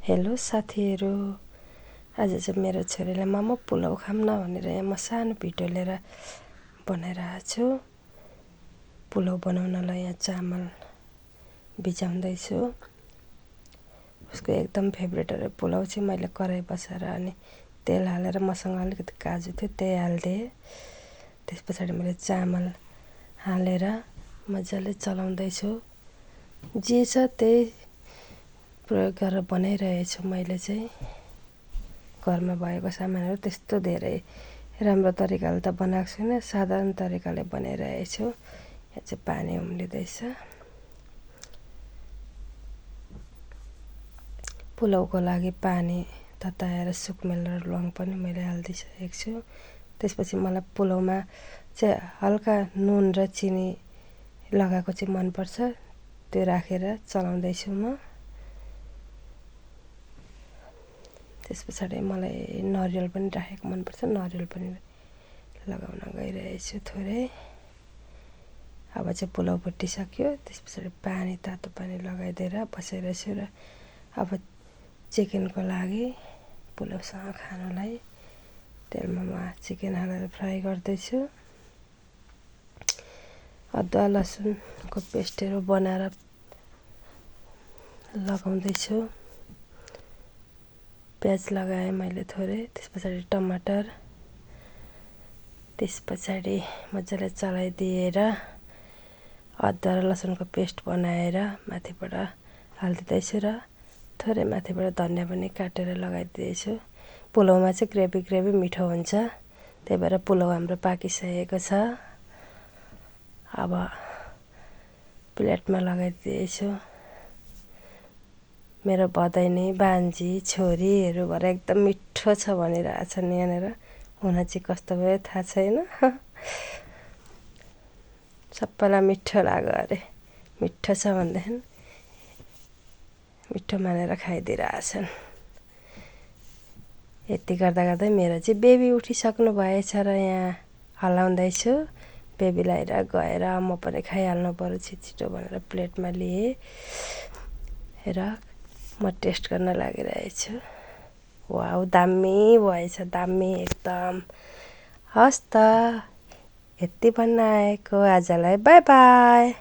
Hello साथीहरू, आज चाहिँ मेरो छोरीले मम्मा पुलाउ खाऊँ न भनेर यहाँ म सानो पिठो लिएर बनाइरहेको छु। पुलाउ बनाउनलाई यहाँ चामल भिजाउँदैछु। उसको एकदम फेभरेटहरू पुलाउ चाहिँ मैले कराई बसाएर अनि तेल हालेर मसँग अलिकति काजु थियो त्यही हालिदिएँ। त्यस पछाडि मैले चामल हालेर मजाले चलाउँदैछु। जे छ त्यही प्रयोग गरेर बनाइरहेछु। मैले चाहिँ घरमा भएको सामानहरू त्यस्तो धेरै राम्रो तरिकाले त बनाएको छुइनँ, साधारण तरिकाले बनाइरहेछु। यहाँ चाहिँ पानी उम्लिँदैछ। पुलाउको लागि पानी तताएर सुकमेल र ल्वाङ पनि मैले हालिदिइसकेको छु। त्यसपछि मलाई पुलाउमा चाहिँ हल्का नुन र चिनी लगाएको चाहिँ मनपर्छ, त्यो राखेर चलाउँदैछु म। त्यस पछाडि मलाई नरिवल पनि राखेको मनपर्छ, नरिवल पनि लगाउन गइरहेछु थोरै। अब चाहिँ पुलाउ फुटिसक्यो। त्यस पछाडि पानी तातो पानी लगाइदिएर बसाइरहेछु र अब चिकनको लागि पुलाउसँग खानुलाई तेलमा म चिकन हालेर फ्राई गर्दैछु। अदुवा लसुनको पेस्टहरू बनाएर लगाउँदैछु। प्याज लगाएँ मैले थोरै, त्यस पछाडि टमाटर, त्यस पछाडि मजाले चलाइदिएर अदुवा र लसुनको पेस्ट बनाएर माथिबाट हालिदिँदैछु र थोरै माथिबाट धनियाँ पनि काटेर लगाइदिँदैछु। पुलाउमा चाहिँ ग्रेभी ग्रेभी मिठो हुन्छ, त्यही भएर पुलाउ हाम्रो पाकिसकेको छ। अब प्लेटमा लगाइदिएछु। मेरो भदैनी, भान्जी, छोरीहरू भएर एकदम मिठो छ भनिरहेछन् यहाँनिर। हुन चाहिँ कस्तो भयो थाहा छैन। सबैलाई मिठो लाग्यो अरे। मिठो छ भनेदेखि मिठो मानेर खाइदिइरहेछन्। यति गर्दा गर्दै मेरो चाहिँ बेबी उठिसक्नु भएछ र यहाँ हल्लाउँदैछु। बेबीलाई हेरेर गएर म पनि खाइहाल्नु पर्यो छिटो भनेर प्लेटमा लिएँ र म टेस्ट गर्न लागिरहेछु। वाउ, दामी भएछ, दामी एकदम। हस् त, यति भन्न आएको आजलाई बाई बाई।